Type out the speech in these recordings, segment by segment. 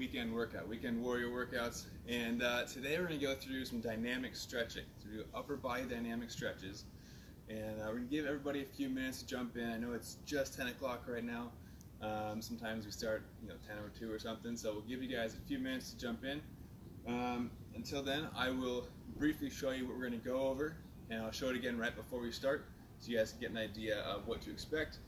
weekend workout, weekend warrior workouts, and today we're going to go through some dynamic stretching. So we do upper body dynamic stretches, and we're going to give everybody a few minutes to jump in. I know it's just 10 o'clock right now. Sometimes we start 10 or 2 or something, so we'll give you guys a few minutes to jump in. Until then, I will briefly show you what we're going to go over, and I'll show it again right before we start so you guys can get an idea of what to expect.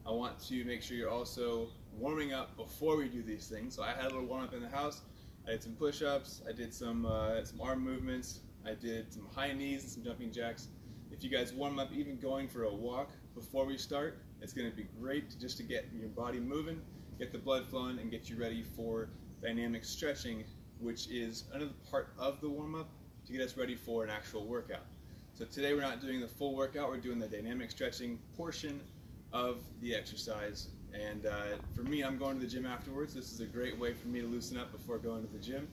I want to make sure you're also warming up before we do these things. So I had a little warm up in the house. I did some push-ups, I did some arm movements, I did some high knees and some jumping jacks. If you guys warm up even going for a walk before we start, it's going to be great just to get your body moving, get the blood flowing, and get you ready for dynamic stretching, which is another part of the warm-up to get us ready for an actual workout. So today we're not doing the full workout, we're doing the dynamic stretching portion of the exercise. And for me, I'm going to the gym afterwards. This is a great way for me to loosen up before going to the gym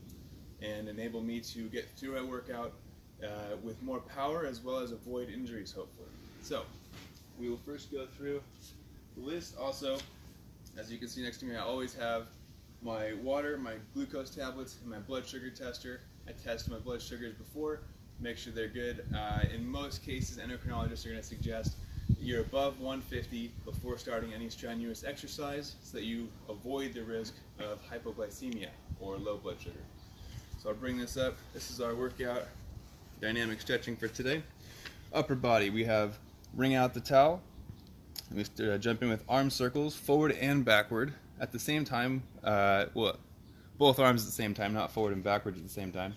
and enable me to get through a workout with more power as well as avoid injuries, hopefully. So we will first go through the list. Also, as you can see next to me, I always have my water, my glucose tablets, and my blood sugar tester. I test my blood sugars before, make sure they're good. In most cases, endocrinologists are going to suggest you're above 150 before starting any strenuous exercise so that you avoid the risk of hypoglycemia or low blood sugar. So I'll bring this up. This is our workout dynamic stretching for today. Upper body, we have wring out the towel. We jump in with arm circles forward and backward at the same time. Both arms at the same time, not forward and backwards at the same time.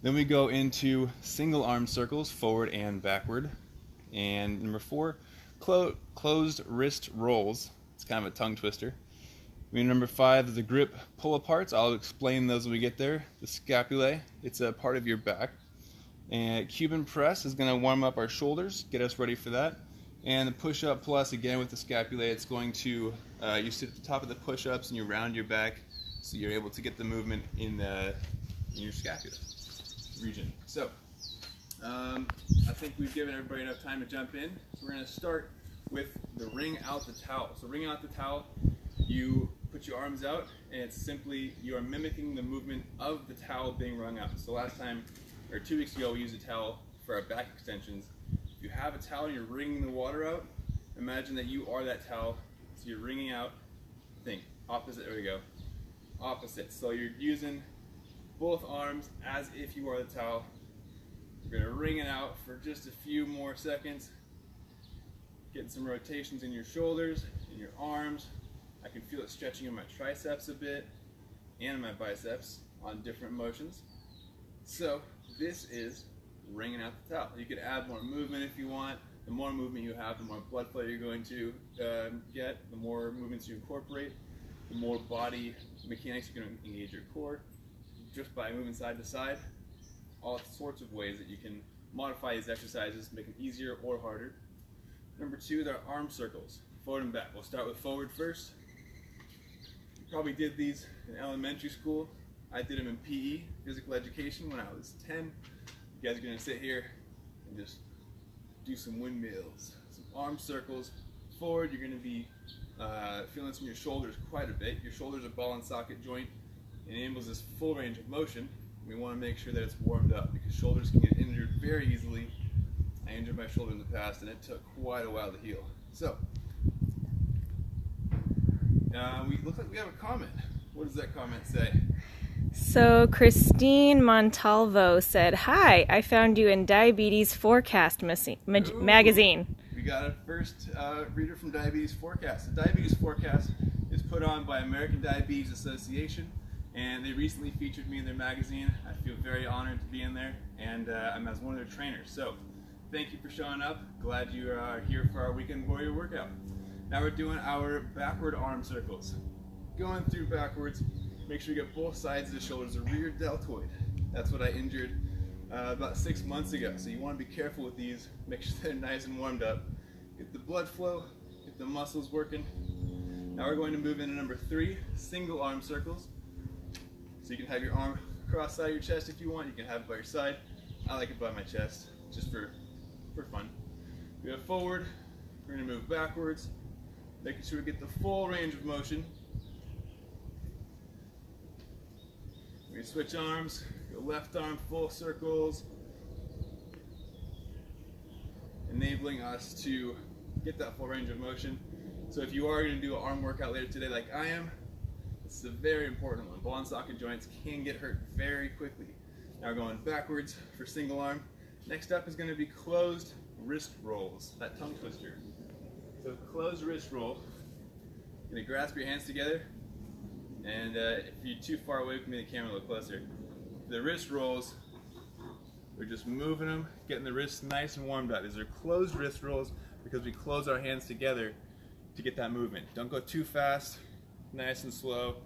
Then we go into single arm circles forward and backward. And number 4, closed wrist rolls. It's kind of a tongue twister. Number 5 is the grip pull aparts. I'll explain those when we get there. The scapulae, it's a part of your back. And Cuban press is going to warm up our shoulders, get us ready for that. And the push-up plus, again with the scapulae, it's going to, you sit at the top of the push-ups and you round your back so you're able to get the movement in your scapula region. So, I think we've given everybody enough time to jump in. So we're going to start with the wring out the towel. So wring out the towel, you put your arms out, and it's simply you are mimicking the movement of the towel being wrung out. So last time, or 2 weeks ago, we used a towel for our back extensions. If you have a towel and you're wringing the water out, imagine that you are that towel. So you're wringing out, think, opposite, there we go, opposite. So you're using both arms as if you are the towel. We're going to wring it out for just a few more seconds. Getting some rotations in your shoulders, in your arms. I can feel it stretching in my triceps a bit and my biceps on different motions. So this is wringing out the towel. You could add more movement if you want. The more movement you have, the more blood flow you're going to get. The more movements you incorporate, the more body mechanics you're going to engage your core just by moving side to side. All sorts of ways that you can modify these exercises to make them easier or harder. Number 2, there are arm circles, forward and back. We'll start with forward first. You probably did these in elementary school. I did them in PE, physical education, when I was 10. You guys are going to sit here and just do some windmills, some arm circles. Forward, you're going to be feeling this in your shoulders quite a bit. Your shoulders are ball and socket joint. It enables this full range of motion. We want to make sure that it's warmed up because shoulders can get injured very easily. I injured my shoulder in the past and it took quite a while to heal. So, we look like we have a comment. What does that comment say? So Christine Montalvo said, "Hi, I found you in Diabetes Forecast magazine." We got a first reader from Diabetes Forecast. The Diabetes Forecast is put on by American Diabetes Association, and they recently featured me in their magazine. I feel very honored to be in there, and I'm as one of their trainers. So thank you for showing up. Glad you are here for our weekend warrior workout. Now we're doing our backward arm circles. Going through backwards, make sure you get both sides of the shoulders, the rear deltoid. That's what I injured about 6 months ago. So you want to be careful with these. Make sure they're nice and warmed up. Get the blood flow, get the muscles working. Now we're going to move into number 3, single arm circles. So you can have your arm across side of your chest if you want. You can have it by your side. I like it by my chest, just for fun. We go forward. We're going to move backwards, making sure we get the full range of motion. switch arms, go left arm full circles, enabling us to get that full range of motion. So if you are going to do an arm workout later today like I am, this is a very important one. Ball and socket joints can get hurt very quickly. Now we're going backwards for single arm. Next up is going to be closed wrist rolls, that tongue twister. So closed wrist roll, you're going to grasp your hands together, and if you're too far away from me, the camera a little closer. The wrist rolls, we're just moving them, getting the wrists nice and warmed up. These are closed wrist rolls because we close our hands together to get that movement. Don't go too fast, nice and slow,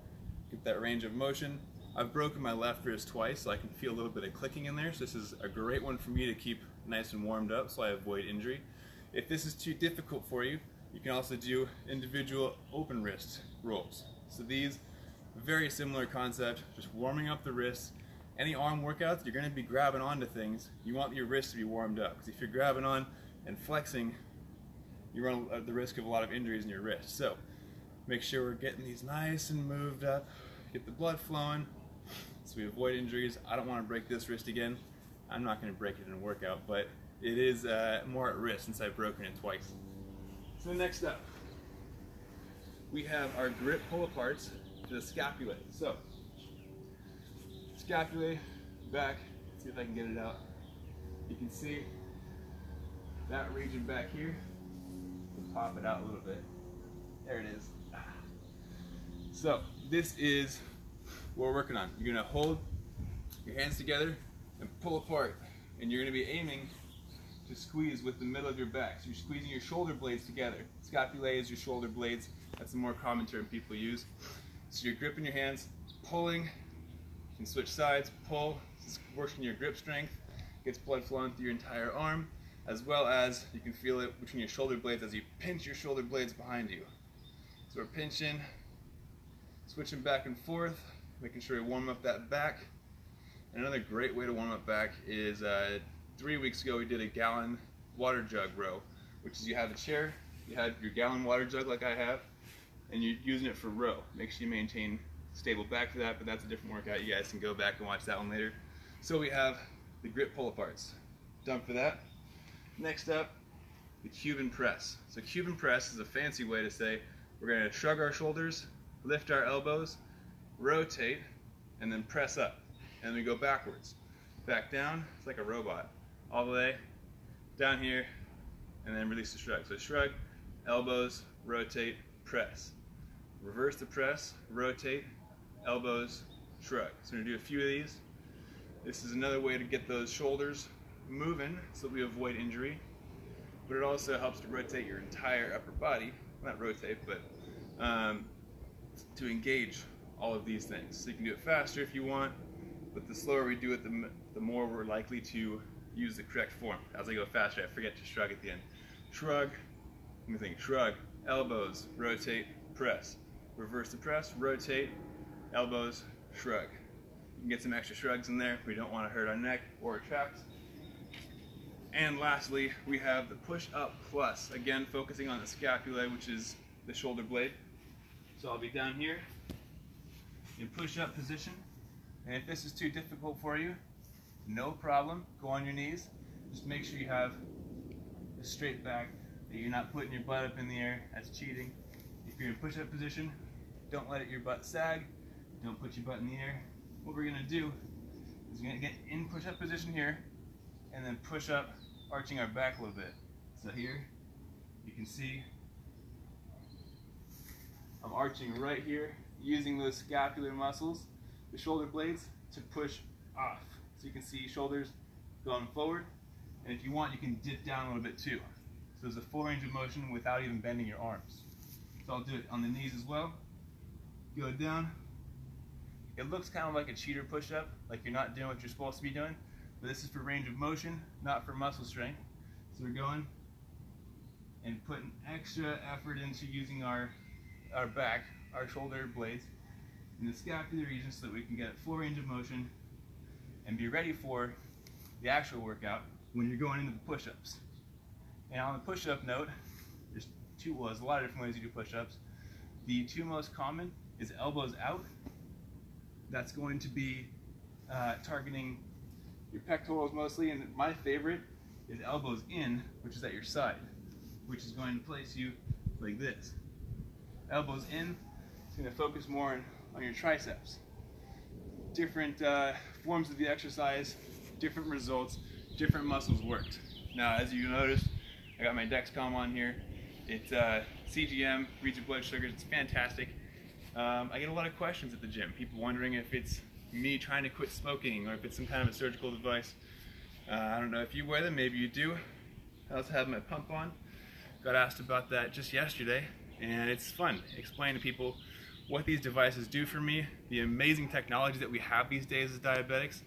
get that range of motion. I've broken my left wrist twice, so I can feel a little bit of clicking in there, so this is a great one for me to keep nice and warmed up so I avoid injury. If this is too difficult for you, you can also do individual open wrist rolls. So these, very similar concept, just warming up the wrists. Any arm workouts, you're going to be grabbing onto things. You want your wrists to be warmed up, because if you're grabbing on and flexing, you run the risk of a lot of injuries in your wrist. So make sure we're getting these nice and moved up, get the blood flowing, so we avoid injuries. I don't want to break this wrist again. I'm not going to break it in a workout, but it is more at risk since I've broken it twice. So next up, we have our grip pull aparts to the scapulae. So scapulae back, see if I can get it out. You can see that region back here. Pop it out a little bit. There it is. So this is what we're working on. You're gonna hold your hands together and pull apart, and you're gonna be aiming to squeeze with the middle of your back. So you're squeezing your shoulder blades together. Scapulae is your shoulder blades. That's the more common term people use. So you're gripping your hands, pulling. You can switch sides, pull. This is working your grip strength. Gets blood flowing through your entire arm, as well as you can feel it between your shoulder blades as you pinch your shoulder blades behind you. So we're pinching, switching back and forth, making sure we warm up that back. And another great way to warm up back is 3 weeks ago we did a gallon water jug row, which is you have a chair, you have your gallon water jug like I have, and you're using it for row. Make sure you maintain stable back for that, but that's a different workout. You guys can go back and watch that one later. So we have the grip pull aparts. Done for that. Next up, the Cuban press. So Cuban press is a fancy way to say we're going to shrug our shoulders, lift our elbows, rotate, and then press up. And we go backwards. Back down, it's like a robot. All the way down here, and then release the shrug. So shrug, elbows, rotate, press. Reverse the press, rotate, elbows, shrug. So we're going to do a few of these. This is another way to get those shoulders moving so that we avoid injury, but it also helps to rotate your entire upper body. Not rotate, but to engage all of these things. So you can do it faster if you want, but the slower we do it, the more we're likely to use the correct form. As I go faster, I forget to shrug at the end. Shrug, let me think, shrug, elbows, rotate, press. Reverse the press, rotate, elbows, shrug. You can get some extra shrugs in there if we don't want to hurt our neck or our traps. And lastly, we have the push-up plus, again focusing on the scapulae, which is the shoulder blade. So I'll be down here in push-up position, and if this is too difficult for you, no problem, go on your knees. Just make sure you have a straight back, that you're not putting your butt up in the air, that's cheating. If you're in push-up position, don't let your butt sag, don't put your butt in the air. What we're gonna do is we're gonna get in push-up position here, and then push up, arching our back a little bit. So here, you can see I'm arching right here, using those scapular muscles, the shoulder blades, to push off. So you can see shoulders going forward, and if you want, you can dip down a little bit too. So there's a full range of motion without even bending your arms. So I'll do it on the knees as well. Go down. It looks kind of like a cheater push-up, like you're not doing what you're supposed to be doing, but this is for range of motion, not for muscle strength. So we're going and putting extra effort into using our back, our shoulder blades, in the scapular region so that we can get full range of motion and be ready for the actual workout when you're going into the push-ups. And on the push-up note, there's a lot of different ways you do push-ups. The two most common is elbows out. That's going to be targeting your pectorals mostly, and my favorite is elbows in, which is at your side, which is going to place you like this. Elbows in, it's going to focus more on your triceps. Different forms of the exercise, different results, different muscles worked. Now, as you notice, I got my Dexcom on here. It's CGM, reads your blood sugars, it's fantastic. I get a lot of questions at the gym, people wondering if it's me trying to quit smoking or if it's some kind of a surgical device. I don't know if you wear them, maybe you do. I also have my pump on. Got asked about that just yesterday, and it's fun explaining to people what these devices do for me, the amazing technology that we have these days as diabetics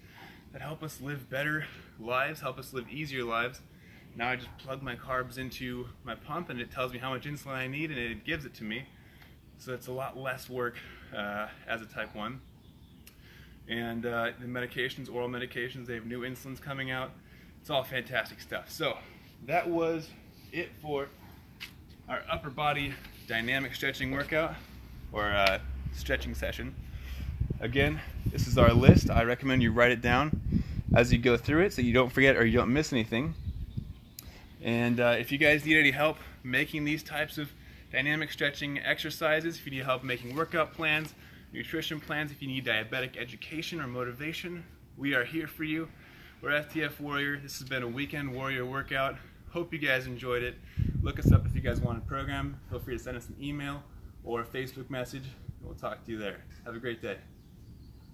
that help us live better lives, help us live easier lives. Now I just plug my carbs into my pump and it tells me how much insulin I need and it gives it to me. So it's a lot less work as a type 1. And the medications, oral medications, they have new insulins coming out. It's all fantastic stuff. So that was it for our upper body dynamic stretching workout or stretching session. Again, this is our list. I recommend you write it down as you go through it so you don't forget or you don't miss anything. And if you guys need any help making these types of dynamic stretching exercises, if you need help making workout plans, nutrition plans, if you need diabetic education or motivation, we are here for you. We're FTF Warrior. This has been a Weekend Warrior workout. Hope you guys enjoyed it. Look us up if you guys want a program. Feel free to send us an email or a Facebook message. We'll talk to you there. Have a great day.